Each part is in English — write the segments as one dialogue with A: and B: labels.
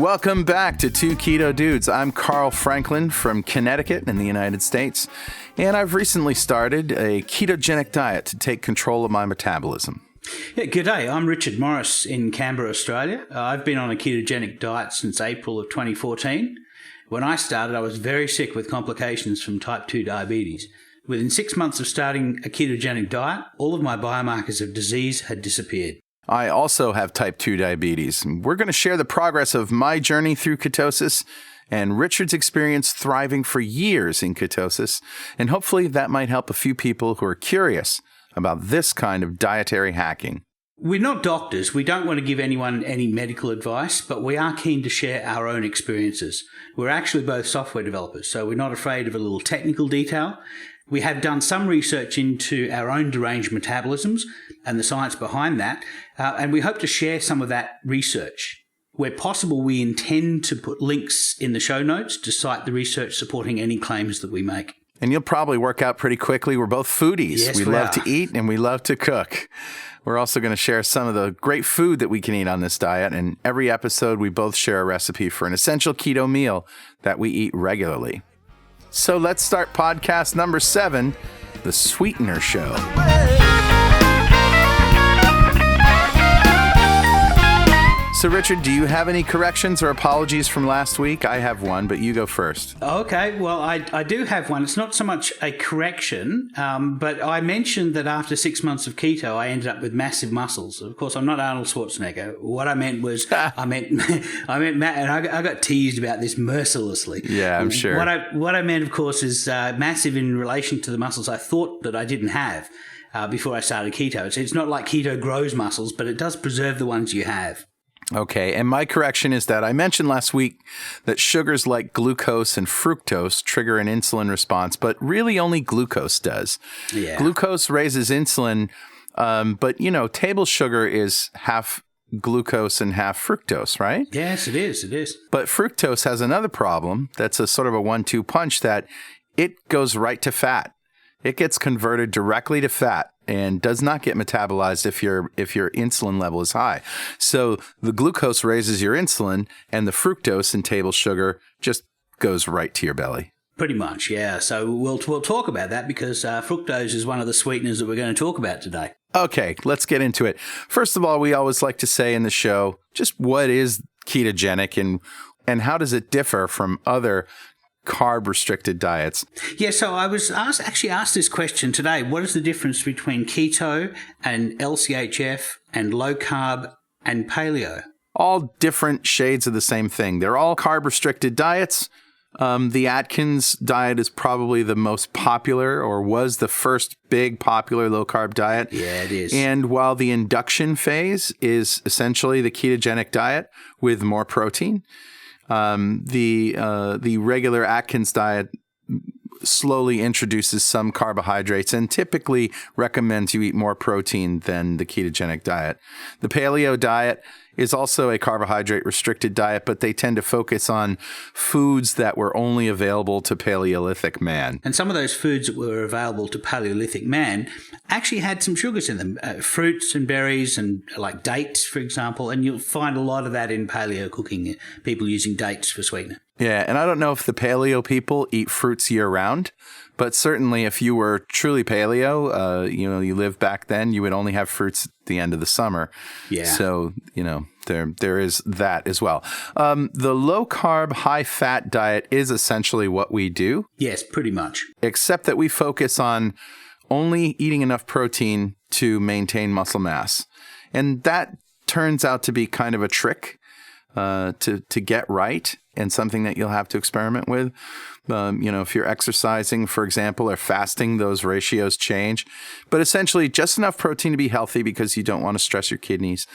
A: Welcome back to Two Keto Dudes. I'm Carl Franklin from Connecticut in the United States, and I've recently started a ketogenic diet to take control of my metabolism.
B: Yeah, g'day. I'm Richard Morris in Canberra, Australia. I've been on a ketogenic diet since April of 2014. When I started, I was very sick with complications from type 2 diabetes. Within 6 months of starting a ketogenic diet, all of my biomarkers of disease had disappeared.
A: I also have type 2 diabetes. We're going to share the progress of my journey through ketosis and Richard's experience thriving for years in ketosis, and hopefully that might help a few people who are curious about this kind of dietary hacking.
B: We're not doctors. We don't want to give anyone any medical advice, but we are keen to share our own experiences. We're actually both software developers, so we're not afraid of a little technical detail. We have done some research into our own deranged metabolisms and the science behind that, and we hope to share some of that research. Where possible, we intend to put links in the show notes to cite the research supporting any claims that we make.
A: And you'll probably work out pretty quickly. We're both foodies.
B: Yes,
A: we love to eat and we love to cook. We're also going to share some of the great food that we can eat on this diet. And every episode, we both share a recipe for an essential keto meal that we eat regularly. So let's start podcast number 7, The Sweetener Show. So, Richard, do you have any corrections or apologies from last week? I have one, but you go first.
B: Okay, well, I do have one. It's not so much a correction, but I mentioned that after 6 months of keto, I ended up with massive muscles. Of course, I'm not Arnold Schwarzenegger. What I meant was, I meant Matt, and I got teased about this mercilessly.
A: Yeah, I'm sure.
B: What I meant, of course, is massive in relation to the muscles I thought that I didn't have before I started keto. So it's not like keto grows muscles, but it does preserve the ones you have.
A: Okay, and my correction is that I mentioned last week that sugars like glucose and fructose trigger an insulin response, but really only glucose does.
B: Yeah.
A: Glucose raises insulin, but, table sugar is half glucose and half fructose, right?
B: Yes, it is. It is.
A: But fructose has another problem that's a sort of a 1-2 punch, that it goes right to fat. It gets converted directly to fat and does not get metabolized if your insulin level is high. So the glucose raises your insulin, and the fructose in table sugar just goes right to your belly.
B: Pretty much, yeah. So we'll talk about that because fructose is one of the sweeteners that we're going to talk about today. Okay,
A: let's get into it. First of all, we always like to say in the show, just what is ketogenic and how does it differ from other carb-restricted diets?
B: Yeah, so I was asked this question today. What is the difference between keto and LCHF and low-carb and paleo?
A: All different shades of the same thing. They're all carb-restricted diets. The Atkins diet is probably the most popular, or was the first big popular low-carb diet.
B: Yeah, it is.
A: And while the induction phase is essentially the ketogenic diet with more protein, the regular Atkins diet slowly introduces some carbohydrates and typically recommends you eat more protein than the ketogenic diet. The paleo diet is also a carbohydrate-restricted diet, but they tend to focus on foods that were only available to Paleolithic man.
B: And some of those foods that were available to Paleolithic man actually had some sugars in them, fruits and berries and like dates, for example, and you'll find a lot of that in paleo cooking, people using dates for sweetener.
A: Yeah, and I don't know if the paleo people eat fruits year-round, but certainly if you were truly paleo, you lived back then, you would only have fruits at the end of the summer.
B: Yeah.
A: So, there is that as well. The low-carb, high-fat diet is essentially what we do.
B: Yes, pretty much.
A: Except that we focus on only eating enough protein to maintain muscle mass. And that turns out to be kind of a trick to get right, and something that you'll have to experiment with. If you're exercising, for example, or fasting, those ratios change. But essentially, just enough protein to be healthy because you don't want to stress your kidneys,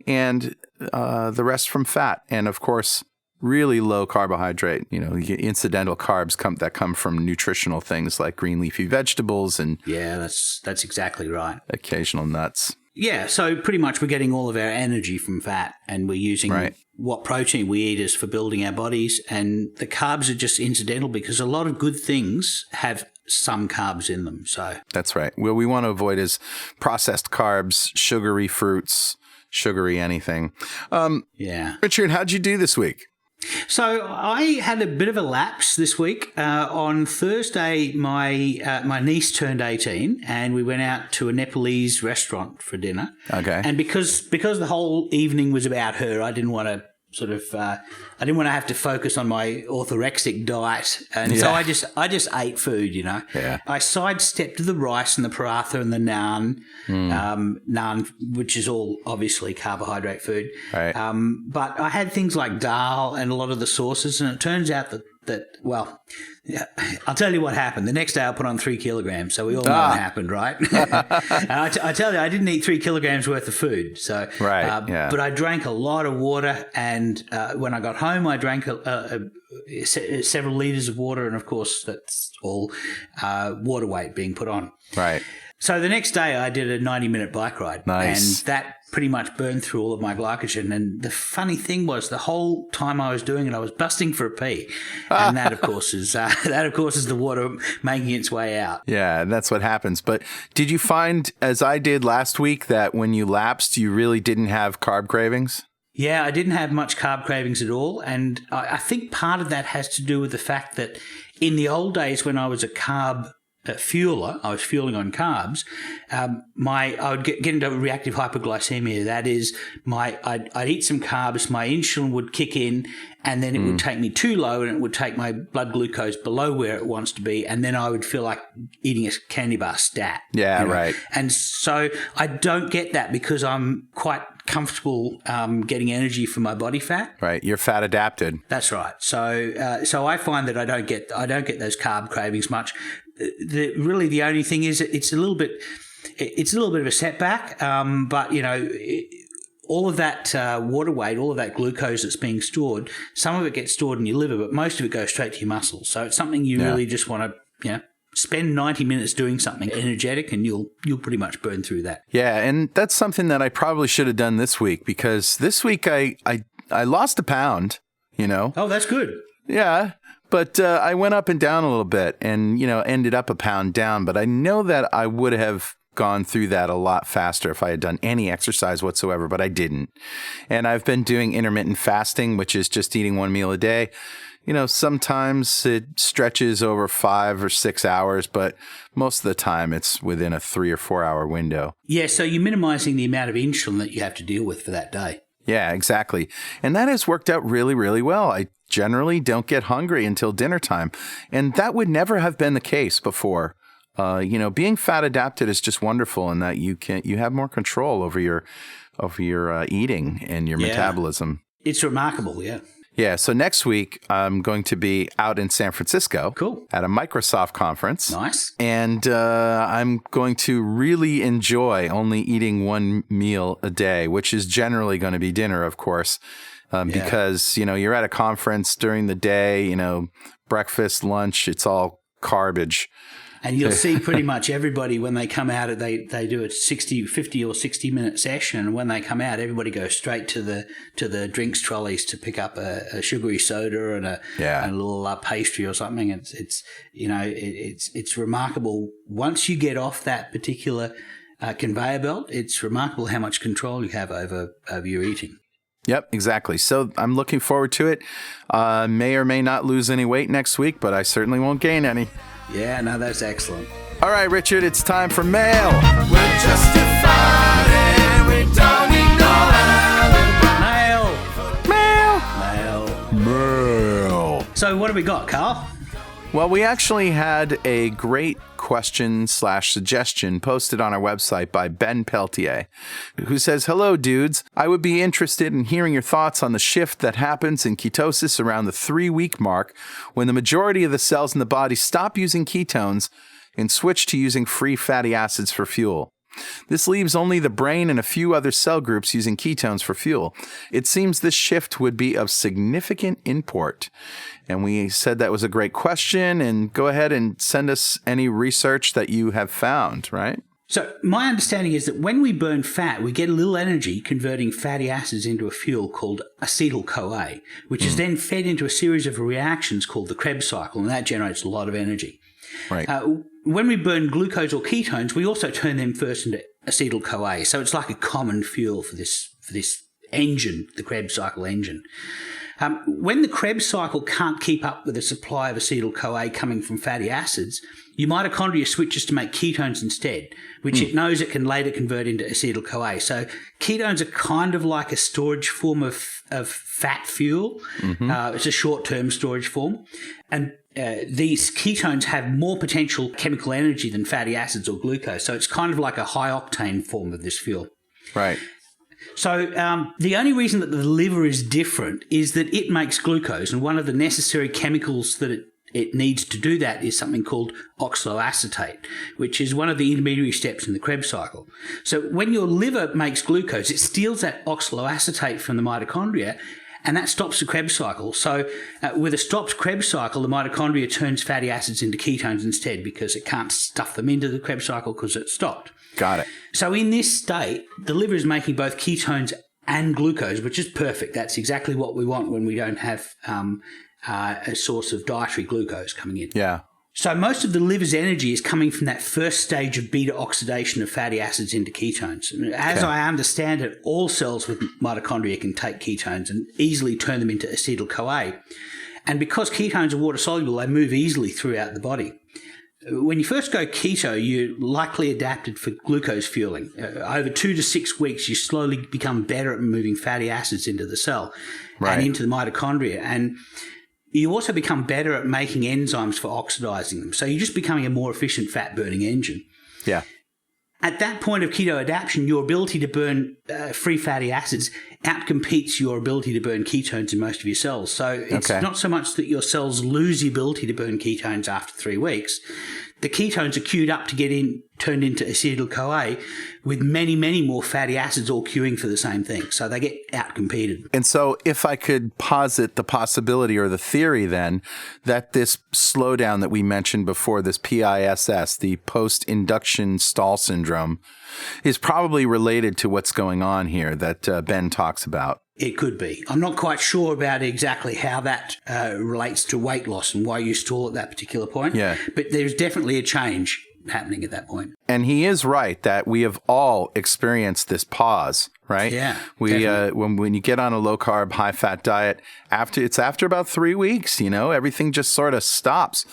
A: and the rest from fat. And of course, really low carbohydrate, incidental carbs that come from nutritional things like green leafy vegetables and
B: that's exactly right.
A: Occasional nuts.
B: Yeah, so pretty much we're getting all of our energy from fat, and we're using what protein we eat is for building our bodies, and the carbs are just incidental because a lot of good things have some carbs in them. So
A: that's right. What we want to avoid is processed carbs, sugary fruits, sugary anything. Richard, how'd you do this week?
B: So I had a bit of a lapse this week. On Thursday, my niece turned 18, and we went out to a Nepalese restaurant for dinner.
A: Okay.
B: And because the whole evening was about her, I didn't want to I didn't want to have to focus on my orthorexic diet, and so I just ate food.
A: Yeah.
B: I sidestepped the rice and the paratha and the naan, naan, which is all obviously carbohydrate food.
A: Right.
B: But I had things like dal and a lot of the sauces, and it turns out that I'll tell you what happened. The next day I put on 3 kilograms, so we all know what happened, right? And I tell you, I didn't eat 3 kilograms worth of food. So,
A: right,
B: but I drank a lot of water, and when I got home, I drank several liters of water, and of course, that's all water weight being put on.
A: Right.
B: So the next day I did a 90-minute bike ride.
A: Nice.
B: And that pretty much burned through all of my glycogen. And the funny thing was the whole time I was doing it, I was busting for a pee. And that, of course, is the water making its way out.
A: Yeah, that's what happens. But did you find, as I did last week, that when you lapsed, you really didn't have carb cravings?
B: Yeah, I didn't have much carb cravings at all. And I think part of that has to do with the fact that in the old days when I was a carb fueler, I was fueling on carbs, I would get into reactive hypoglycemia. That is, I'd eat some carbs, my insulin would kick in, and then it would take me too low, and it would take my blood glucose below where it wants to be, and then I would feel like eating a candy bar stat.
A: Yeah, right.
B: And so I don't get that because I'm quite comfortable getting energy from my body fat.
A: Right, you're fat adapted.
B: That's right. So I find that I don't get those carb cravings much. The only thing is it's a little bit of a setback, but all of that water weight, all of that glucose that's being stored, some of it gets stored in your liver, but most of it goes straight to your muscles. So it's something you really just want to spend 90 minutes doing something energetic, and you'll pretty much burn through that.
A: Yeah, and that's something that I probably should have done this week, because this week I lost a pound.
B: Oh, that's good.
A: Yeah. But I went up and down a little bit and, ended up a pound down. But I know that I would have gone through that a lot faster if I had done any exercise whatsoever, but I didn't. And I've been doing intermittent fasting, which is just eating 1 meal a day. Sometimes it stretches over 5 or 6 hours, but most of the time it's within a 3 or 4 hour window.
B: Yeah, so you're minimizing the amount of insulin that you have to deal with for that day.
A: Yeah, exactly. And that has worked out really, really well. I generally don't get hungry until dinner time. And that would never have been the case before. Being fat adapted is just wonderful in that you have more control over your eating and your metabolism.
B: It's remarkable, yeah.
A: Yeah, so next week I'm going to be out in San Francisco.
B: Cool.
A: At a Microsoft conference.
B: Nice.
A: And I'm going to really enjoy only eating 1 meal a day, which is generally going to be dinner, of course, because, you're at a conference during the day, breakfast, lunch, it's all garbage.
B: And you'll see pretty much everybody when they come out, they do a 50 or 60-minute session. And when they come out, everybody goes straight to the drinks trolleys to pick up a sugary soda and a little pastry or something. It's remarkable. Once you get off that particular conveyor belt, it's remarkable how much control you have over your eating.
A: Yep, exactly. So I'm looking forward to it. May or may not lose any weight next week, but I certainly won't gain any.
B: Yeah, no, that's excellent.
A: All right, Richard, it's time for mail.
C: We're justified and we don't need no
B: Mail. So what do we got, Carl?
A: Well, we actually had a great question/suggestion posted on our website by Ben Peltier, who says, "Hello, dudes. I would be interested in hearing your thoughts on the shift that happens in ketosis around the 3-week mark when the majority of the cells in the body stop using ketones and switch to using free fatty acids for fuel. This leaves only the brain and a few other cell groups using ketones for fuel. It seems this shift would be of significant import." And we said that was a great question, and go ahead and send us any research that you have found, right?
B: So my understanding is that when we burn fat, we get a little energy converting fatty acids into a fuel called acetyl-CoA, which is then fed into a series of reactions called the Krebs cycle, and that generates a lot of energy.
A: Right.
B: When we burn glucose or ketones, we also turn them first into acetyl-CoA. So it's like a common fuel for this engine, the Krebs cycle engine. When the Krebs cycle can't keep up with the supply of acetyl-CoA coming from fatty acids, your mitochondria switches to make ketones instead, which it knows it can later convert into acetyl-CoA. So ketones are kind of like a storage form of fat fuel. It's a short-term storage form. And these ketones have more potential chemical energy than fatty acids or glucose. So it's kind of like a high-octane form of this fuel.
A: Right.
B: So the only reason that the liver is different is that it makes glucose, and one of the necessary chemicals that it needs to do that is something called oxaloacetate, which is one of the intermediary steps in the Krebs cycle. So when your liver makes glucose, it steals that oxaloacetate from the mitochondria, and that stops the Krebs cycle. So with a stopped Krebs cycle, the mitochondria turns fatty acids into ketones instead because it can't stuff them into the Krebs cycle because it's stopped.
A: Got it.
B: So in this state, the liver is making both ketones and glucose, which is perfect. That's exactly what we want when we don't have a source of dietary glucose coming in.
A: Yeah.
B: So most of the liver's energy is coming from that first stage of beta oxidation of fatty acids into ketones. As I understand it, all cells with mitochondria can take ketones and easily turn them into acetyl-CoA. And because ketones are water-soluble, they move easily throughout the body. When you first go keto, you're likely adapted for glucose fueling. Over 2 to 6 weeks, you slowly become better at moving fatty acids into the cell and into the mitochondria. And you also become better at making enzymes for oxidizing them. So you're just becoming a more efficient fat-burning engine.
A: Yeah.
B: At that point of keto adaptation, your ability to burn free fatty acids outcompetes your ability to burn ketones in most of your cells. So it's not so much that your cells lose the ability to burn ketones after 3 weeks. The ketones are queued up to get turned into acetyl-CoA with many, many more fatty acids all queuing for the same thing. So they get outcompeted.
A: And so if I could posit the possibility or the theory then that this slowdown that we mentioned before, this PISS, the post-induction stall syndrome, is probably related to what's going on here that Ben talks about.
B: It could be. I'm not quite sure about exactly how that relates to weight loss and why you stall at that particular point.
A: Yeah.
B: But there's definitely a change happening at that point.
A: And he is right that we have all experienced this pause, right?
B: Yeah.
A: When you get on a low carb, high fat diet, after about 3 weeks, everything just sort of stops.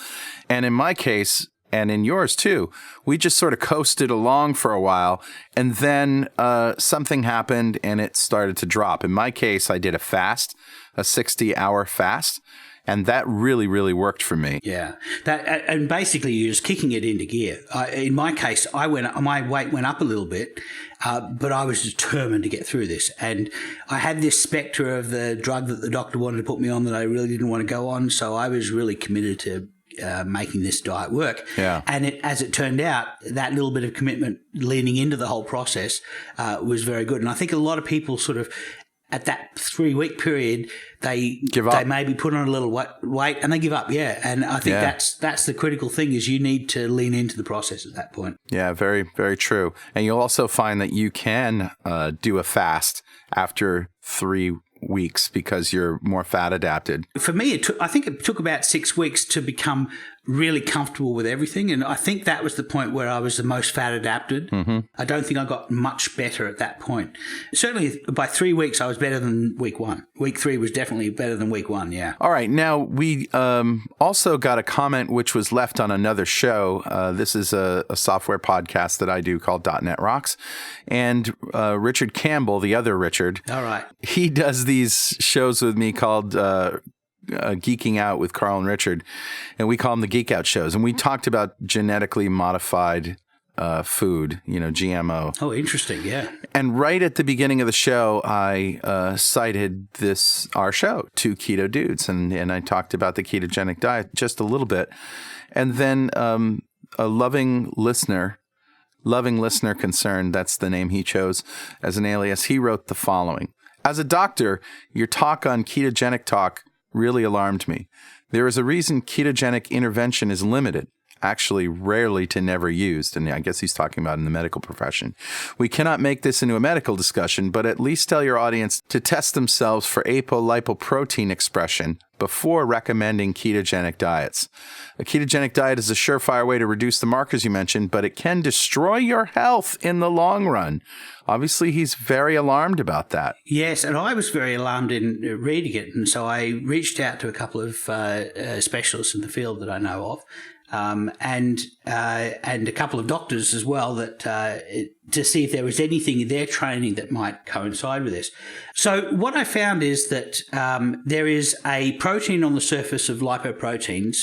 A: And in my case, and in yours too, we just sort of coasted along for a while, and then something happened and it started to drop. In my case, I did a 60-hour fast, and that really, really worked for me.
B: Yeah, and basically you're just kicking it into gear. In my case, my weight went up a little bit, but I was determined to get through this. And I had this spectre of the drug that the doctor wanted to put me on that I really didn't want to go on, so I was really committed to making this diet work.
A: Yeah.
B: And as it turned out, that little bit of commitment leading into the whole process was very good. And I think a lot of people sort of, at that 3 week period, they
A: give up.
B: They maybe put on a little weight and they give up. Yeah. And I think that's the critical thing, is you need to lean into the process at that point.
A: Yeah, very, very true. And you'll also find that you can do a fast after 3 weeks because you're more fat adapted.
B: For me, I think it took about 6 weeks to become really comfortable with everything. And I think that was the point where I was the most fat adapted. Mm-hmm. I don't think I got much better at that point. Certainly by 3 weeks, I was better than week 1. Week 3 was definitely better than week 1. Yeah.
A: All right. Now, we also got a comment which was left on another show. This is a software podcast that I do called .NET Rocks. And Richard Campbell, the other Richard.
B: All right.
A: He does these shows with me called Geeking Out with Carl and Richard, and we call them the Geek Out shows. And we talked about genetically modified food, GMO.
B: Oh, interesting. Yeah.
A: And right at the beginning of the show, I cited our show, Two Keto Dudes, and I talked about the ketogenic diet just a little bit. And then a loving listener concerned, that's the name he chose as an alias, he wrote the following. As a doctor, your talk on ketogenic talk really alarmed me. There is a reason ketogenic intervention is limited. actually rarely to never used. And I guess he's talking about in the medical profession. We cannot make this into a medical discussion, but at least tell your audience to test themselves for apolipoprotein expression before recommending ketogenic diets. A ketogenic diet is a surefire way to reduce the markers you mentioned, but it can destroy your health in the long run. Obviously, he's very alarmed about that.
B: Yes, and I was very alarmed in reading it, and so I reached out to a couple of specialists in the field that I know of, and a couple of doctors as well, that to see if there was anything in their training that might coincide with this. So what I found is that there is a protein on the surface of lipoproteins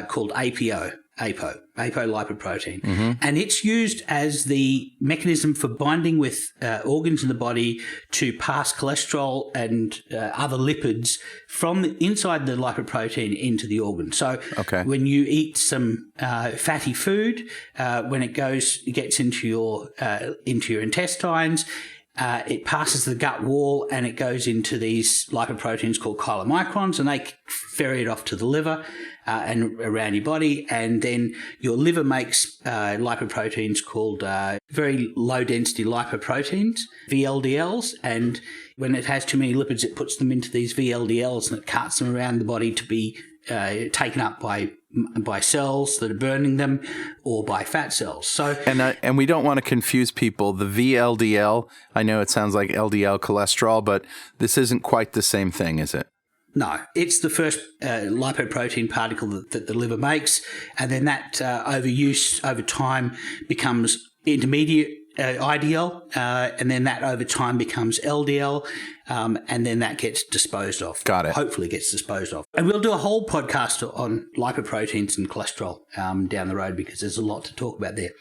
B: called apolipoprotein, and it's used as the mechanism for binding with organs in the body to pass cholesterol and other lipids from inside the lipoprotein into the organ. So when you eat some fatty food, when it gets into your intestines, it passes the gut wall and it goes into these lipoproteins called chylomicrons, and they ferry it off to the liver and around your body, and then your liver makes lipoproteins called very low-density lipoproteins, VLDLs, and when it has too many lipids, it puts them into these VLDLs and it carts them around the body to be taken up by cells that are burning them or by fat cells. So
A: and we don't want to confuse people. The VLDL, I know it sounds like LDL cholesterol, but this isn't quite the same thing, is it?
B: No, it's the first lipoprotein particle that the liver makes, and then that overuse over time becomes intermediate IDL, and then that over time becomes LDL, and then that gets disposed of.
A: Got it.
B: Hopefully gets disposed of. And we'll do a whole podcast on lipoproteins and cholesterol down the road, because there's a lot to talk about there.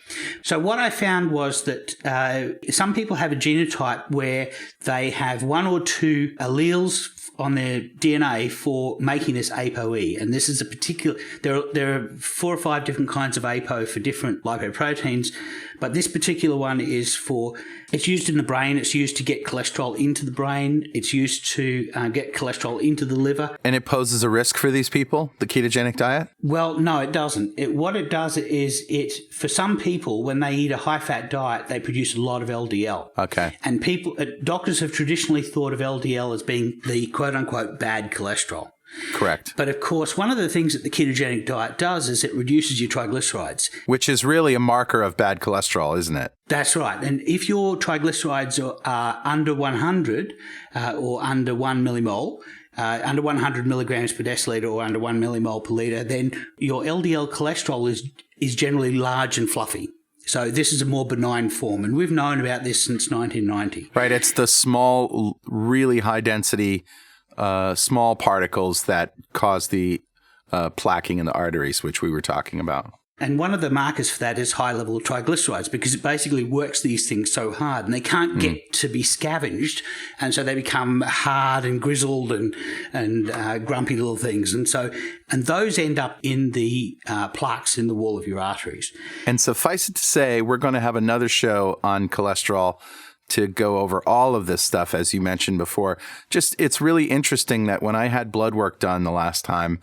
B: So what I found was that some people have a genotype where they have one or two alleles on their DNA for making this ApoE, and this is a particular. There are 4 or 5 different kinds of APO for different lipoproteins, but this particular one is for. It's used in the brain. It's used to get cholesterol into the brain. It's used to get cholesterol into the liver.
A: And it poses a risk for these people, the ketogenic diet?
B: Well, no, it doesn't. What it does is for some people, when they eat a high-fat diet, they produce a lot of LDL.
A: Okay.
B: And doctors have traditionally thought of LDL as being the quote-unquote bad cholesterol.
A: Correct.
B: But of course, one of the things that the ketogenic diet does is it reduces your triglycerides.
A: Which is really a marker of bad cholesterol, isn't it?
B: That's right. And if your triglycerides are under 100 or under 1 millimole, under 100 milligrams per deciliter or under 1 millimole per litre, then your LDL cholesterol is generally large and fluffy. So this is a more benign form, and we've known about this since 1990.
A: Right. It's the small, really high density small particles that cause the plaquing in the arteries, which we were talking about.
B: And one of the markers for that is high level of triglycerides, because it basically works these things so hard and they can't get to be scavenged. And so they become hard and grizzled and grumpy little things. And those end up in the plaques in the wall of your arteries. And
A: suffice it to say, we're going to have another show on cholesterol to go over all of this stuff, as you mentioned before. It's really interesting that when I had blood work done the last time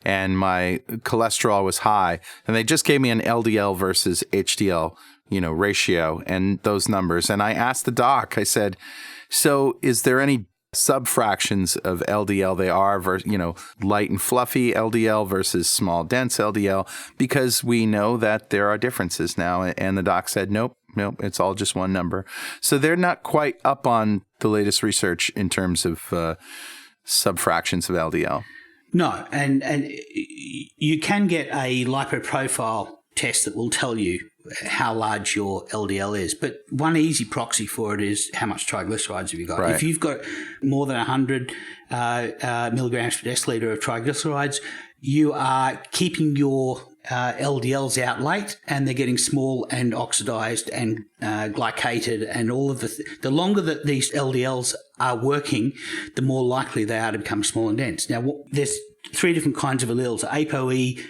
A: and my cholesterol was high, and they just gave me an LDL versus HDL, ratio and those numbers. And I asked the doc, I said, so is there any subfractions of LDL they are versus, light and fluffy LDL versus small, dense LDL? Because we know that there are differences now. And the doc said, nope, it's all just one number. So they're not quite up on the latest research in terms of subfractions of LDL.
B: No, and you can get a lipoprofile test that will tell you how large your LDL is. But one easy proxy for it is how much triglycerides have you got.
A: Right.
B: If you've got more than 100 milligrams per deciliter of triglycerides, you are keeping your LDLs out late, and they're getting small and oxidized and glycated, and all of the longer that these LDLs are working, the more likely they are to become small and dense. Now, there's 3 different kinds of alleles: ApoE,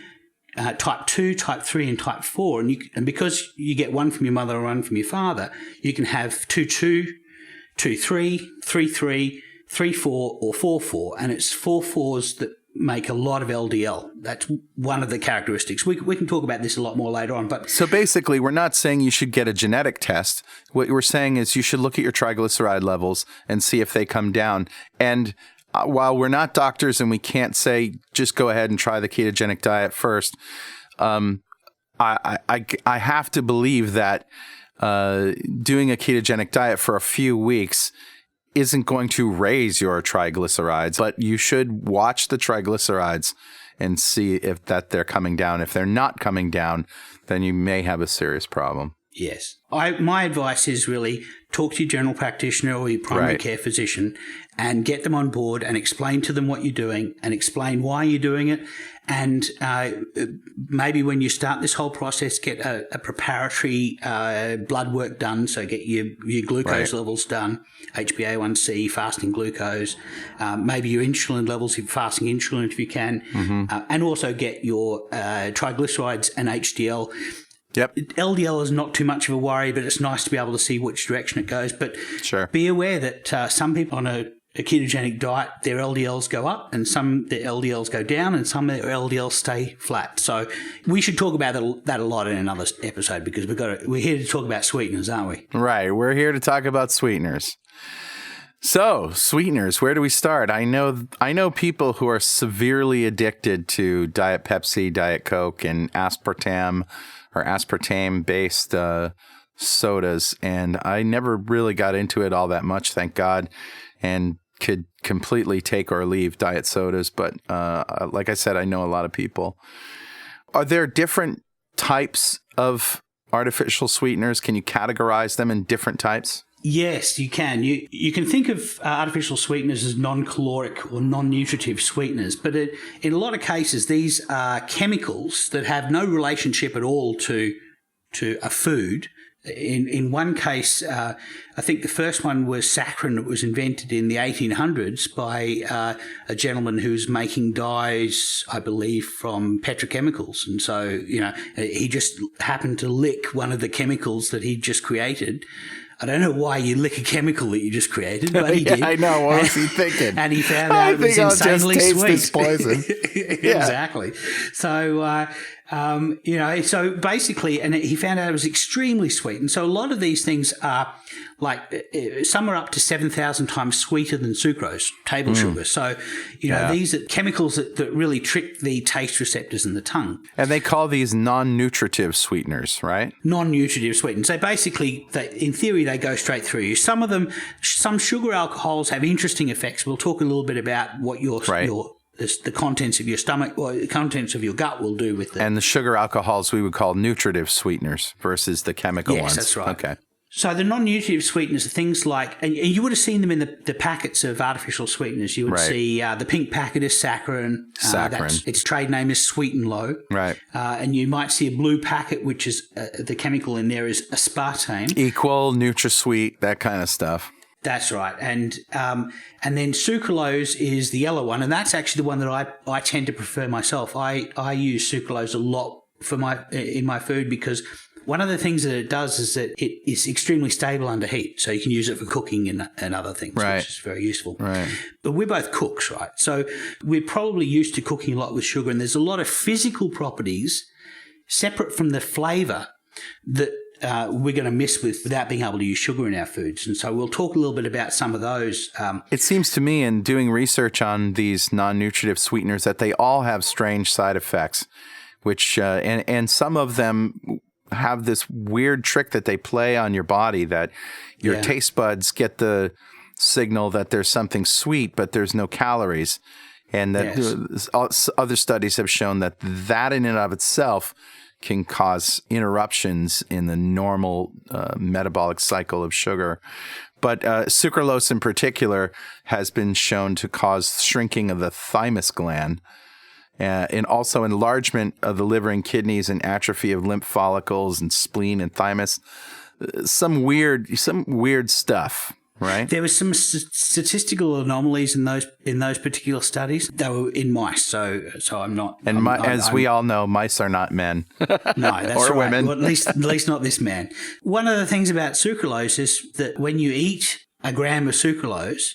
B: type 2, type 3, and type 4. And because you get one from your mother or one from your father, you can have 2-2, 2-3, 3-3, 3-4, or 4-4. And it's 4-4s that make a lot of LDL. That's one of the characteristics. We can talk about this a lot more later on. But
A: so basically, we're not saying you should get a genetic test. What we're saying is you should look at your triglyceride levels and see if they come down. And while we're not doctors and we can't say just go ahead and try the ketogenic diet first, I have to believe that doing a ketogenic diet for a few weeks isn't going to raise your triglycerides, but you should watch the triglycerides and see if that they're coming down. If they're not coming down, then you may have a serious problem.
B: Yes. My advice is really talk to your general practitioner or your primary care physician and get them on board and explain to them what you're doing and explain why you're doing it. And maybe when you start this whole process, get a preparatory blood work done. So get your glucose levels done, HbA1c, fasting glucose, maybe your insulin levels, fasting insulin if you can, and also get your triglycerides and HDL.
A: Yep.
B: LDL is not too much of a worry, but it's nice to be able to see which direction it goes. But be aware that some people on a ketogenic diet, their LDLs go up and some their LDLs go down and some their LDLs stay flat. So we should talk about that a lot in another episode because we're here to talk about sweeteners, aren't we?
A: Right. We're here to talk about sweeteners. So, sweeteners, where do we start? I know people who are severely addicted to Diet Pepsi, Diet Coke, and aspartame or aspartame-based sodas, and I never really got into it all that much, thank God, and could completely take or leave diet sodas. But like I said, I know a lot of people. Are there different types of artificial sweeteners? Can you categorize them in different types?
B: Yes, you can. You can think of artificial sweeteners as non-caloric or non-nutritive sweeteners, but in a lot of cases, these are chemicals that have no relationship at all to a food. In one case, I think the first one was saccharin. It was invented in the 1800s by a gentleman who's making dyes, I believe, from petrochemicals. And so, he just happened to lick one of the chemicals that he just created. I don't know why you lick a chemical that you just created, but he did.
A: I know. What was he thinking?
B: And he found out it was insanely sweet.
A: This poison.
B: Exactly. So, so basically, and he found out it was extremely sweet. And so a lot of these things are some are up to 7,000 times sweeter than sucrose, table sugar. So, these are chemicals that really trick the taste receptors in the tongue.
A: And they call these non-nutritive sweeteners, right? Non-nutritive
B: sweeteners. So basically, in theory, they go straight through you. Some sugar alcohols have interesting effects. We'll talk a little bit about what the contents of your stomach or the contents of your gut will do with it.
A: And the sugar alcohols we would call nutritive sweeteners versus the chemical ones.
B: Yes, that's right.
A: Okay.
B: So the non-nutritive sweeteners are things like, and you would have seen them in the packets of artificial sweeteners. You would see the pink packet is saccharin. Its trade name is Sweetenlow.
A: Right.
B: And you might see a blue packet, which is the chemical in there is aspartame.
A: Equal, NutraSweet, that kind of stuff.
B: That's right. And then sucralose is the yellow one, and that's actually the one that I tend to prefer myself. I use sucralose a lot in my food because one of the things that it does is that it is extremely stable under heat. So you can use it for cooking and other things, which is very useful.
A: Right.
B: But we're both cooks, right? So we're probably used to cooking a lot with sugar, and there's a lot of physical properties separate from the flavor that we're going to miss without being able to use sugar in our foods. And so we'll talk a little bit about some of those.
A: It seems to me in doing research on these non-nutritive sweeteners that they all have strange side effects, which and some of them have this weird trick that they play on your body that your taste buds get the signal that there's something sweet, but there's no calories. And that other studies have shown that in and of itself can cause interruptions in the normal metabolic cycle of sugar. But sucralose in particular has been shown to cause shrinking of the thymus gland and also enlargement of the liver and kidneys and atrophy of lymph follicles and spleen and thymus. Some weird stuff. Right.
B: There was some statistical anomalies in those particular studies. They were in mice, so I'm not.
A: And we all know, mice are not men.
B: No, that's
A: or
B: right.
A: women.
B: Well, at least not this man. One of the things about sucralose is that when you eat a gram of sucralose,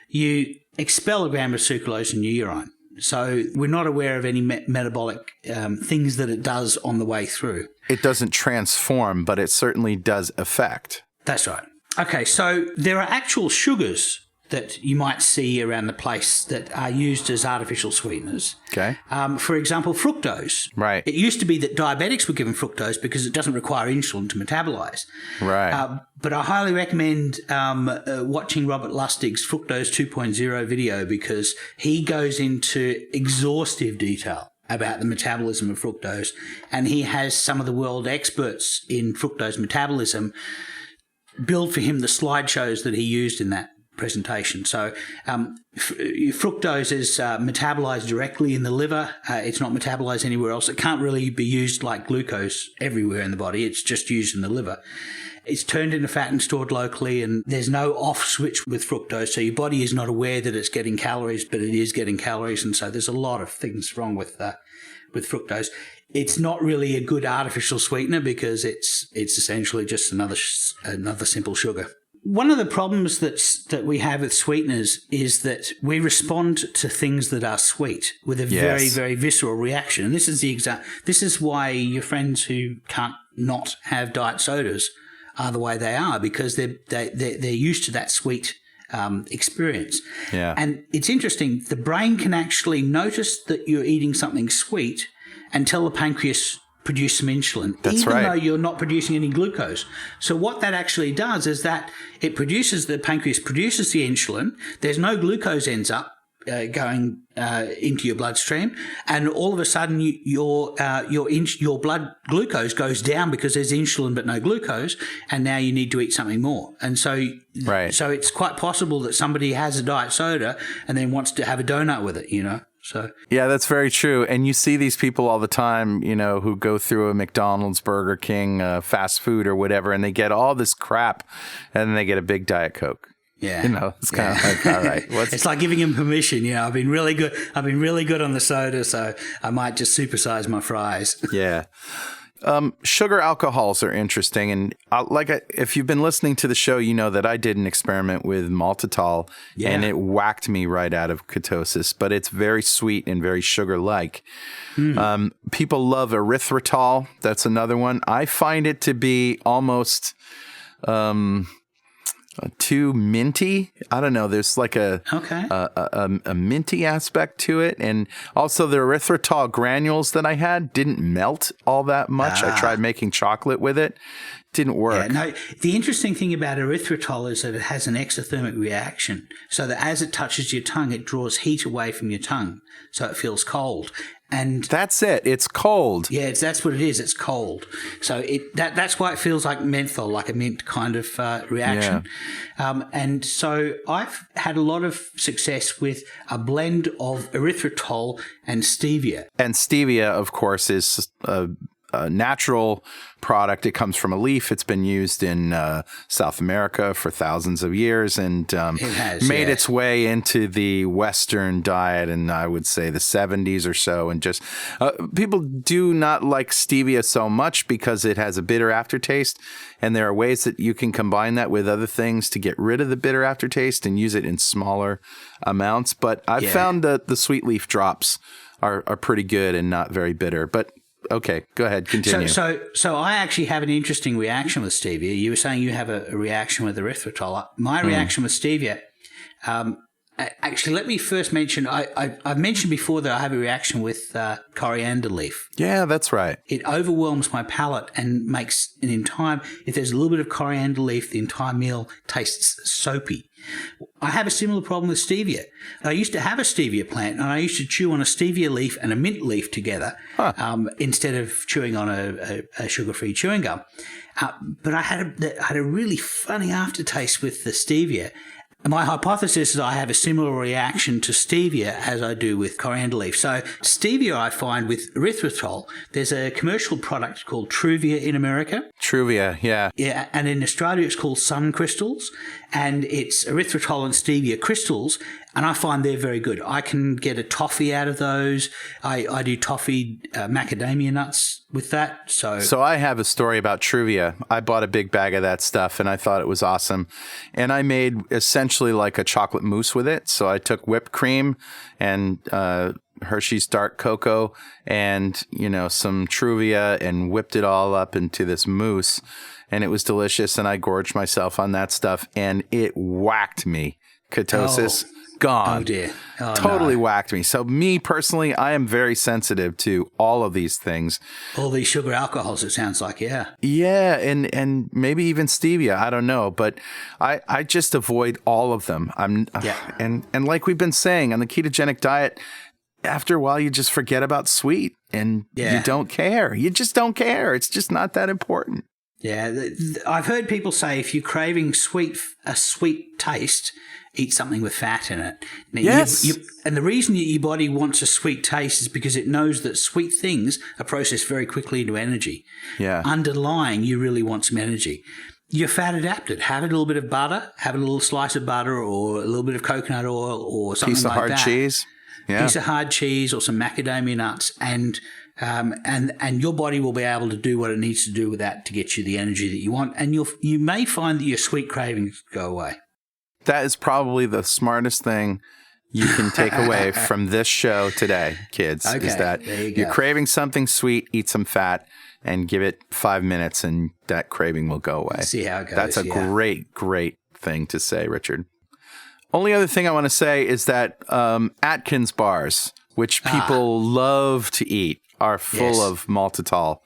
B: you expel a gram of sucralose in your urine. So we're not aware of any metabolic things that it does on the way through.
A: It doesn't transform, but it certainly does affect.
B: That's right. Okay, so there are actual sugars that you might see around the place that are used as artificial sweeteners.
A: Okay.
B: For example, fructose.
A: Right.
B: It used to be that diabetics were given fructose because it doesn't require insulin to metabolize.
A: Right.
B: But I highly recommend watching Robert Lustig's Fructose 2.0 video because he goes into exhaustive detail about the metabolism of fructose, and he has some of the world experts in fructose metabolism build for him the slideshows that he used in that presentation. So fructose is metabolized directly in the liver. It's not metabolized anywhere else. It can't really be used like glucose everywhere in the body. It's just used in the liver. It's turned into fat and stored locally, and there's no off switch with fructose. So your body is not aware that it's getting calories, but it is getting calories. And so there's a lot of things wrong with fructose. It's not really a good artificial sweetener because it's essentially just another simple sugar. One of the problems that we have with sweeteners is that we respond to things that are sweet with a very, very visceral reaction. And this is this is why your friends who can't not have diet sodas are the way they are, because they're used to that sweet experience.
A: Yeah.
B: And it's interesting. The brain can actually notice that you're eating something sweet and tell the pancreas produce some insulin, even though you're not producing any glucose. So what that actually does is that the pancreas produces the insulin. There's no glucose ends up going into your bloodstream, and all of a sudden your blood glucose goes down because there's insulin but no glucose, and now you need to eat something more. And so it's quite possible that somebody has a diet soda and then wants to have a donut with it, So
A: yeah, that's very true. And you see these people all the time, who go through a McDonald's, Burger King, fast food or whatever, and they get all this crap, and then they get a big Diet Coke.
B: Yeah,
A: it's kind of like, all right.
B: It's like giving him permission. I've been really good on the soda, so I might just supersize my fries.
A: Yeah. Sugar alcohols are interesting. And if you've been listening to the show, you know that I did an experiment with maltitol and it whacked me right out of ketosis, but it's very sweet and very sugar-like. People love erythritol. That's another one. I find it to be almost too minty. I don't know. There's like a minty aspect to it. And also the erythritol granules that I had didn't melt all that much. I tried making chocolate with it. Didn't work.
B: Yeah, no, the interesting thing about erythritol is that it has an exothermic reaction. So that as it touches your tongue, it draws heat away from your tongue. So it feels cold. And
A: that's it. It's cold.
B: Yeah, that's what it is. It's cold. So that's why it feels like menthol, like a mint kind of reaction. Yeah. And so I've had a lot of success with a blend of erythritol and stevia.
A: And stevia, of course, is a natural product. It comes from a leaf. It's been used in South America for thousands of years and made its way into the Western diet in, I would say, the 70s or so. And just people do not like stevia so much because it has a bitter aftertaste. And there are ways that you can combine that with other things to get rid of the bitter aftertaste and use it in smaller amounts. But I've found that the sweet leaf drops are pretty good and not very bitter. But okay, go ahead, continue.
B: So I actually have an interesting reaction with stevia. You were saying you have a reaction with erythritol. My reaction with stevia, actually, let me first mention, I've mentioned before that I have a reaction with coriander leaf.
A: Yeah, that's right.
B: It overwhelms my palate and makes if there's a little bit of coriander leaf, the entire meal tastes soapy. I have a similar problem with stevia. I used to have a stevia plant, and I used to chew on a stevia leaf and a mint leaf together instead of chewing on a sugar-free chewing gum. But I had a really funny aftertaste with the stevia. My hypothesis is I have a similar reaction to stevia as I do with coriander leaf. So stevia, I find with erythritol, there's a commercial product called Truvia in America.
A: Truvia, yeah.
B: Yeah, and in Australia it's called Sun Crystals, and it's erythritol and stevia crystals, and I find they're very good. I can get a toffee out of those. I do toffee macadamia nuts with that. So
A: I have a story about Truvia. I bought a big bag of that stuff, and I thought it was awesome. And I made essentially like a chocolate mousse with it. So I took whipped cream and Hershey's dark cocoa and, some Truvia and whipped it all up into this mousse. And it was delicious. And I gorged myself on that stuff and it whacked me. Ketosis. Gone.
B: Oh, dear. Oh,
A: totally whacked me. So me personally, I am very sensitive to all of these things.
B: All these sugar alcohols, it sounds like, yeah.
A: Yeah, and maybe even stevia. I don't know, but I just avoid all of them. And like we've been saying on the ketogenic diet, after a while you just forget about sweet and you don't care. You just don't care. It's just not that important.
B: Yeah, I've heard people say if you're craving a sweet taste, eat something with fat in it. Now,
A: yes.
B: And the reason your body wants a sweet taste is because it knows that sweet things are processed very quickly into energy.
A: Yeah.
B: Underlying, you really want some energy. You're fat adapted. Have a little bit of butter, have a little slice of butter or a little bit of coconut oil or something like that.
A: Piece of hard cheese. Yeah.
B: Piece of hard cheese or some macadamia nuts and your body will be able to do what it needs to do with that to get you the energy that you want. And you may find that your sweet cravings go away.
A: That is probably the smartest thing you can take away from this show today, kids, is that you're craving something sweet, eat some fat, and give it 5 minutes, and that craving will go away.
B: See how it goes.
A: That's a great, great thing to say, Richard. Only other thing I want to say is that Atkins bars, which people love to eat, are full of maltitol.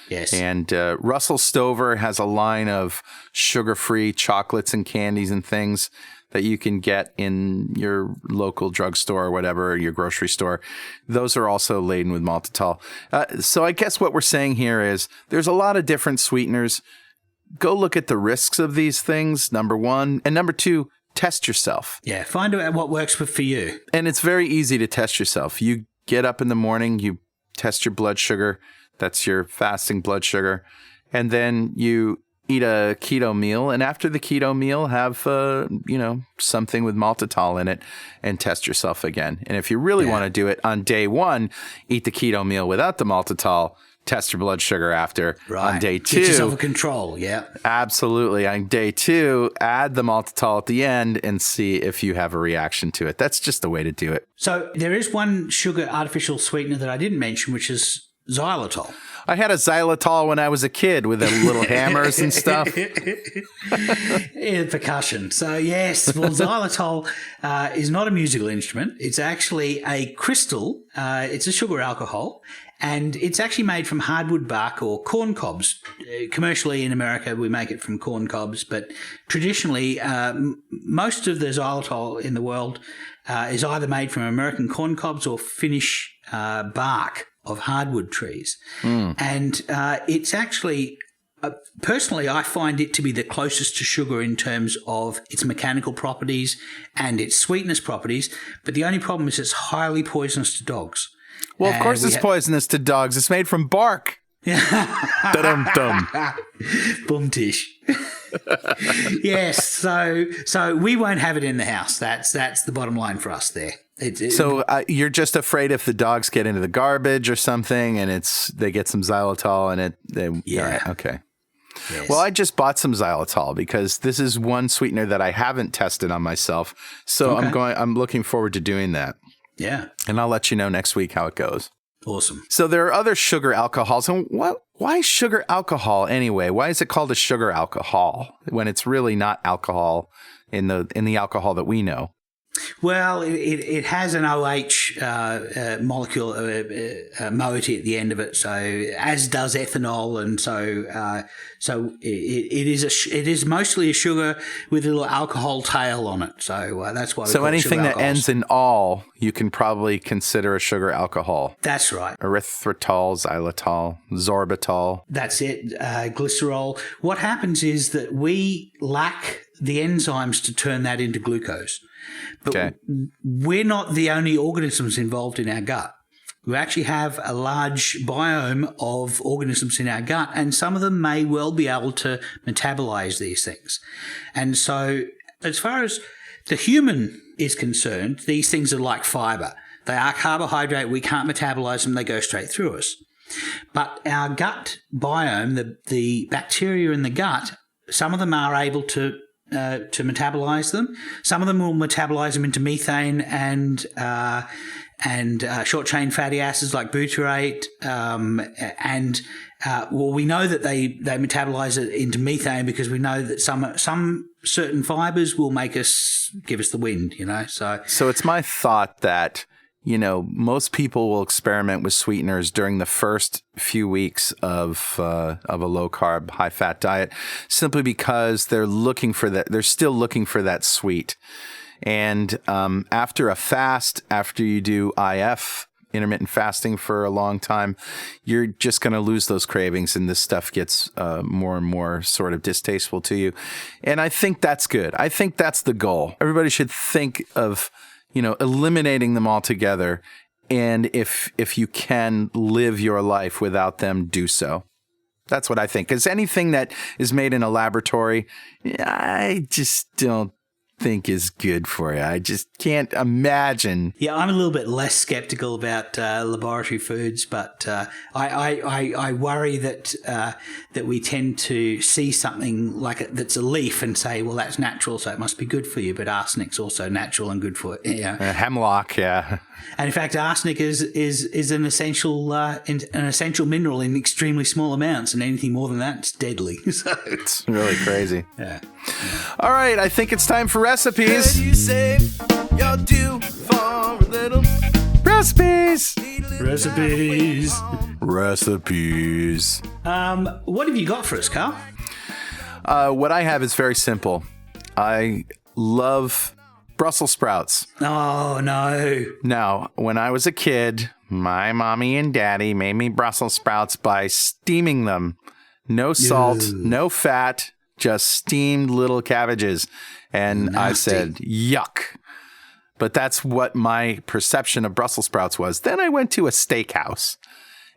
B: Yes.
A: And Russell Stover has a line of sugar-free chocolates and candies and things that you can get in your local drugstore or whatever, your grocery store. Those are also laden with maltitol. So I guess what we're saying here is there's a lot of different sweeteners. Go look at the risks of these things, number one. And number two, test yourself.
B: Yeah, find out what works for you.
A: And it's very easy to test yourself. You get up in the morning, you test your blood sugar. That's your fasting blood sugar. And then you eat a keto meal. And after the keto meal, have, something with maltitol in it and test yourself again. And if you really want to do it on day one, eat the keto meal without the maltitol, test your blood sugar after.
B: Right.
A: On day two.
B: Get yourself a control, yeah.
A: Absolutely. On day two, add the maltitol at the end and see if you have a reaction to it. That's just the way to do it.
B: So there is one sugar artificial sweetener that I didn't mention, which is Xylitol.
A: I had a Xylitol when I was a kid with the little hammers and stuff.
B: Yeah, percussion. So, yes, well, Xylitol is not a musical instrument. It's actually a crystal. It's a sugar alcohol, and it's actually made from hardwood bark or corn cobs. Commercially in America, we make it from corn cobs, but traditionally, most of the Xylitol in the world is either made from American corn cobs or Finnish bark of hardwood trees. And it's actually, personally, I find it to be the closest to sugar in terms of its mechanical properties and its sweetness properties. But the only problem is it's highly poisonous to dogs.
A: Well, of course it's poisonous to dogs. It's made from bark. Da-dum-dum.
B: Boom tish. Yes, so we won't have it in the house. That's the bottom line for us there.
A: So you're just afraid if the dogs get into the garbage or something, and they get some xylitol in it. Right, okay.
B: Yes.
A: Well, I just bought some xylitol because this is one sweetener that I haven't tested on myself. So I'm looking forward to doing that.
B: Yeah,
A: and I'll let you know next week how it goes.
B: Awesome.
A: So there are other sugar alcohols, and why sugar alcohol anyway? Why is it called a sugar alcohol when it's really not alcohol in the alcohol that we know?
B: Well, it has an OH molecule moiety at the end of it, so as does ethanol, and so it is mostly a sugar with a little alcohol tail on it. So that's why.
A: So anything that ends in "all," you can probably consider a sugar alcohol.
B: That's right.
A: Erythritol, xylitol, sorbitol.
B: That's it. Glycerol. What happens is that we lack the enzymes to turn that into glucose. But we're not the only organisms involved in our gut. We actually have a large biome of organisms in our gut, and some of them may well be able to metabolize these things. And so as far as the human is concerned, these things are like fiber. They are carbohydrate. We can't metabolize them. They go straight through us. But our gut biome, the bacteria in the gut, some of them are able to metabolize them. Some of them will metabolize them into methane and and short chain fatty acids like butyrate, we know that they metabolize it into methane because we know that some certain fibers will give us the wind, So
A: it's my thought that, most people will experiment with sweeteners during the first few weeks of a low carb, high fat diet, simply because they're looking for that. They're still looking for that sweet. And after a fast, after you do IF, intermittent fasting, for a long time, you're just going to lose those cravings, and this stuff gets more and more sort of distasteful to you. And I think that's good. I think that's the goal. Everybody should think of, eliminating them altogether. And if you can live your life without them, do so. That's what I think. Because anything that is made in a laboratory, I just don't think is good for you. I just can't imagine.
B: Yeah, I'm a little bit less skeptical about laboratory foods, but I worry that we tend to see something like that's a leaf and say, well, that's natural, so it must be good for you. But arsenic's also natural and good for you.
A: Hemlock, yeah.
B: And in fact, arsenic is an essential mineral in extremely small amounts, and anything more than that is deadly. So
A: it's really crazy.
B: Yeah.
A: All right, I think it's time for recipes.
C: You say you're due for a little
A: Recipes.
B: Recipes.
A: Recipes.
B: What have you got for us, Carl?
A: What I have is very simple. I love Brussels sprouts.
B: Oh, no.
A: Now, when I was a kid, my mommy and daddy made me Brussels sprouts by steaming them. No salt, no fat, just steamed little cabbages. And
B: Nasty.
A: I said, yuck. But that's what my perception of Brussels sprouts was. Then I went to a steakhouse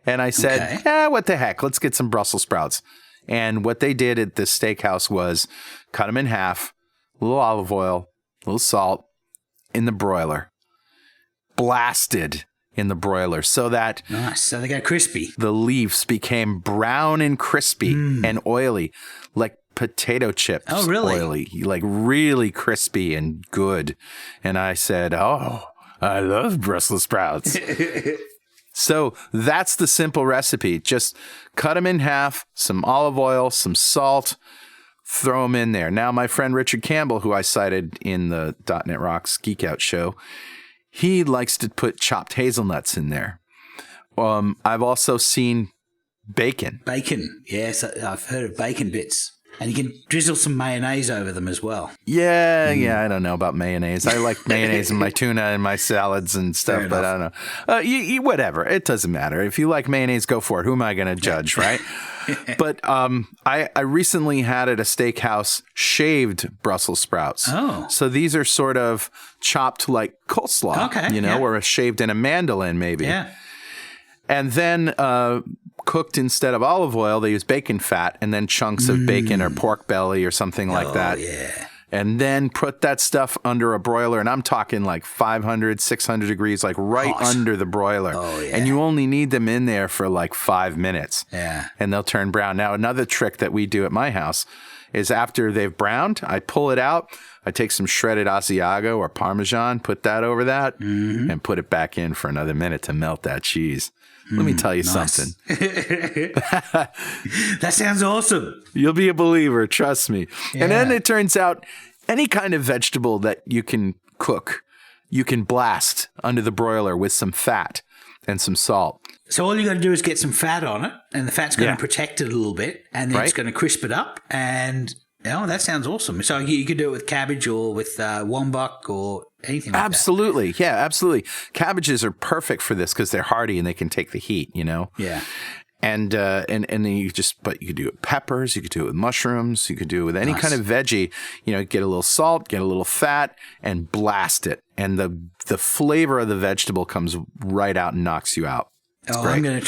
A: and I said, what the heck? Let's get some Brussels sprouts. And what they did at this steakhouse was cut them in half, a little olive oil, a little salt in the broiler, blasted in the broiler so that
B: nice. So they got crispy.
A: The leaves became brown and crispy and oily, like potato chips.
B: Oh, really?
A: Oily, like really crispy and good. And I said, oh, I love Brussels sprouts. So that's the simple recipe. Just cut them in half, some olive oil, some salt, throw them in there. Now, my friend Richard Campbell, who I cited in the .NET Rocks Geek Out show, he likes to put chopped hazelnuts in there. I've also seen bacon.
B: Bacon, yes, I've heard of bacon bits. And you can drizzle some mayonnaise over them as well.
A: Yeah, I don't know about mayonnaise. I like mayonnaise in my tuna and my salads and stuff, but I don't know. Whatever. It doesn't matter. If you like mayonnaise, go for it. Who am I going to judge, right? But I recently had at a steakhouse shaved Brussels sprouts.
B: Oh.
A: So these are sort of chopped like coleslaw, or shaved in a mandolin maybe.
B: Yeah.
A: And then cooked instead of olive oil, they use bacon fat and then chunks of bacon or pork belly or something like that.
B: Yeah.
A: And then put that stuff under a broiler. And I'm talking like 500, 600 degrees, like right under the broiler.
B: Oh, yeah.
A: And you only need them in there for like 5 minutes.
B: Yeah.
A: And they'll turn brown. Now, another trick that we do at my house is after they've browned, I pull it out. I take some shredded Asiago or Parmesan, put that over that, and put it back in for another minute to melt that cheese. Let me tell you something.
B: That sounds awesome.
A: You'll be a believer, trust me. Yeah. And then it turns out any kind of vegetable that you can cook, you can blast under the broiler with some fat and some salt.
B: So all you got to do is get some fat on it, and the fat's going to protect it a little bit, and then it's going to crisp it up. And that sounds awesome. So you could do it with cabbage or with wombuck or anything like
A: absolutely. That. Yeah, absolutely. Cabbages are perfect for this because they're hardy and they can take the heat,
B: Yeah.
A: And then you could do it with peppers, you could do it with mushrooms, you could do it with any kind of veggie, get a little salt, get a little fat and blast it. And the flavor of the vegetable comes right out and knocks you out. It's great.
B: I'm going to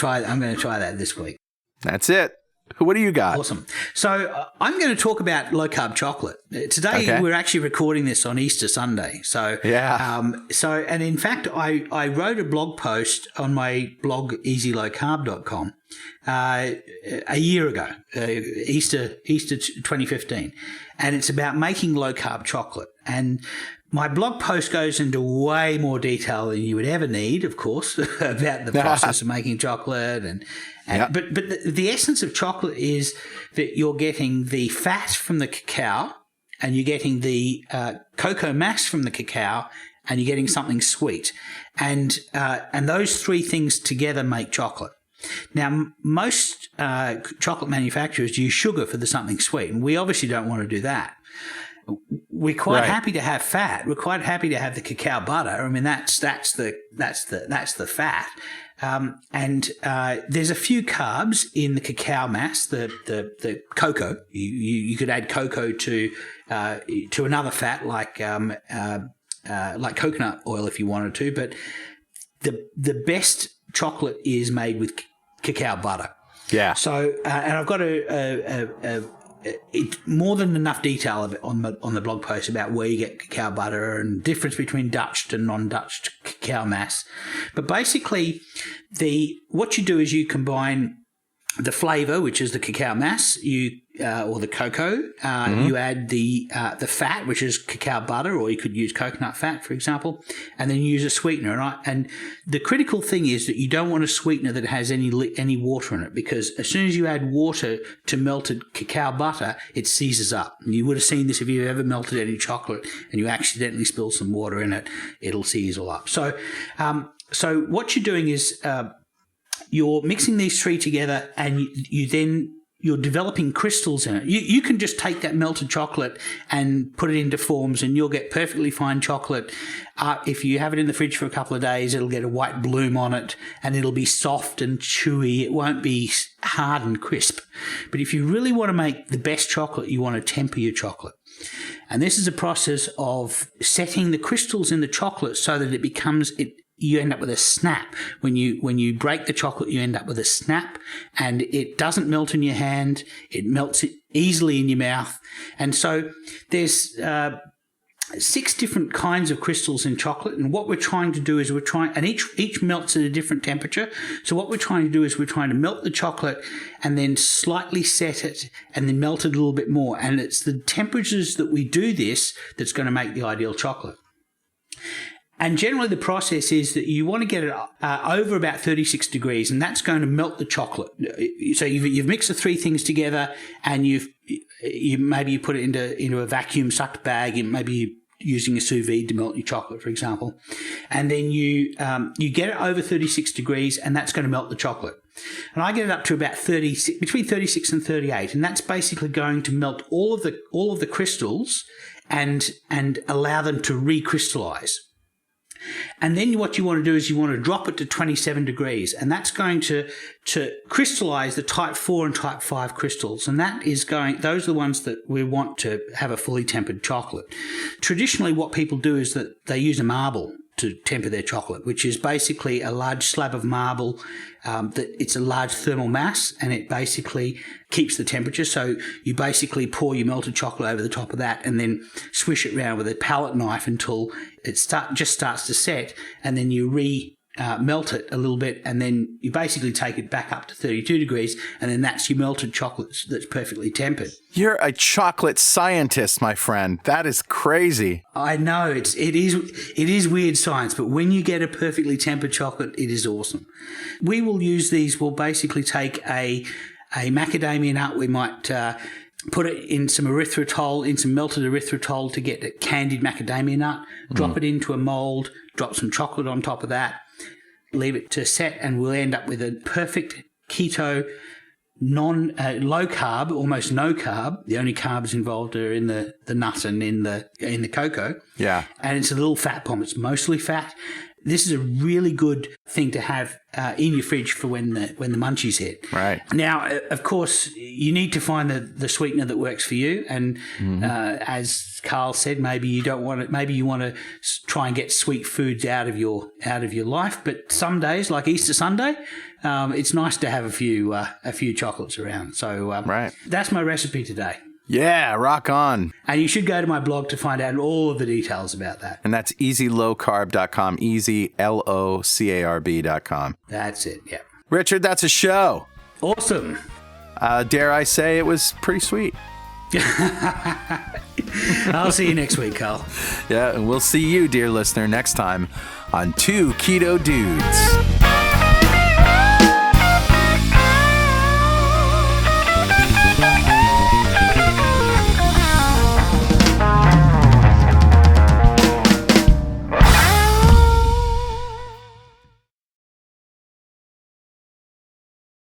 B: try that this week.
A: That's it. What do you got?
B: Awesome. So I'm going to talk about low carb chocolate. Today we're actually recording this on Easter Sunday. So and in fact I wrote a blog post on my blog easylowcarb.com a year ago, Easter 2015, and it's about making low carb chocolate. And My blog post goes into way more detail than you would ever need, of course, about the process of making chocolate.
A: Yep.
B: But the essence of chocolate is that you're getting the fat from the cacao, and you're getting the cocoa mass from the cacao, and you're getting something sweet. And those three things together make chocolate. Now, most chocolate manufacturers use sugar for the something sweet, and we obviously don't want to do that. We're quite happy to have fat. We're quite happy to have the cacao butter. I mean, that's the fat. And there's a few carbs in the cacao mass, the cocoa. You could add cocoa to another fat like coconut oil if you wanted to, but the best chocolate is made with cacao butter.
A: Yeah.
B: So, and I've got more than enough detail on the blog post about where you get cacao butter and difference between Dutch and non-Dutch cacao mass. But basically, what you do is you combine the flavor, which is the cacao mass, or the cocoa. You add the fat, which is cacao butter, or you could use coconut fat, for example, and then you use a sweetener. And the critical thing is that you don't want a sweetener that has any water in it, because as soon as you add water to melted cacao butter, it seizes up. And you would have seen this if you ever melted any chocolate and you accidentally spill some water in it, it'll seize all up. So what you're doing is you're mixing these three together, and you're developing crystals in it. You can just take that melted chocolate and put it into forms, and you'll get perfectly fine chocolate. If you have it in the fridge for a couple of days, it'll get a white bloom on it, and it'll be soft and chewy. It won't be hard and crisp. But if you really want to make the best chocolate, you want to temper your chocolate. And this is a process of setting the crystals in the chocolate so that you end up with a snap. When you break the chocolate, you end up with a snap, and it doesn't melt in your hand. It melts easily in your mouth. And so there's 6 different kinds of crystals in chocolate. And what we're trying to do is and each melts at a different temperature. So what we're trying to do is we're trying to melt the chocolate and then slightly set it and then melt it a little bit more. And it's the temperatures that we do this that's going to make the ideal chocolate. And generally the process is that you want to get it over about 36 degrees, and that's going to melt the chocolate. So you've mixed the three things together, and maybe you put it into a vacuum sucked bag, and maybe you're using a sous vide to melt your chocolate, for example. And then you get it over 36 degrees, and that's going to melt the chocolate. And I get it up to about between 36 and 38, and that's basically going to melt all of the crystals and allow them to recrystallize. And then what you want to do is you want to drop it to 27 degrees, and that's going to crystallize the type 4 and type 5 crystals. And those are the ones that we want to have a fully tempered chocolate. Traditionally, what people do is that they use a marble to temper their chocolate, which is basically a large slab of marble. It's a large thermal mass, and it basically keeps the temperature. So you basically pour your melted chocolate over the top of that, and then swish it around with a palette knife until it just starts to set, and then you melt it a little bit, and then you basically take it back up to 32 degrees, and then that's your melted chocolate that's perfectly tempered.
A: You're a chocolate scientist, my friend. That is crazy.
B: I know it is weird science, but when you get a perfectly tempered chocolate, it is awesome. We will use these. We'll basically take a macadamia nut. We might put it in some erythritol, in some melted erythritol to get a candied macadamia nut. Drop it into a mold. Drop some chocolate on top of that. Leave it to set, and we'll end up with a perfect keto, low carb, almost no carb. The only carbs involved are in the nut and in the cocoa.
A: Yeah,
B: and it's a little fat bomb. It's mostly fat. This is a really good thing to have in your fridge for when the munchies hit.
A: Right.
B: Now, of course, you need to find the sweetener that works for you. And as Carl said, maybe you don't want it. Maybe you want to try and get sweet foods out of your life. But some days, like Easter Sunday, it's nice to have a few chocolates around. So that's my recipe today.
A: Yeah, rock on.
B: And you should go to my blog to find out all of the details about that.
A: And that's easylowcarb.com, easylowcarb.com.
B: That's it, yeah.
A: Richard, that's a show.
B: Awesome.
A: Dare I say it was pretty sweet.
B: I'll see you next week, Carl.
A: Yeah, and we'll see you, dear listener, next time on Two Keto Dudes.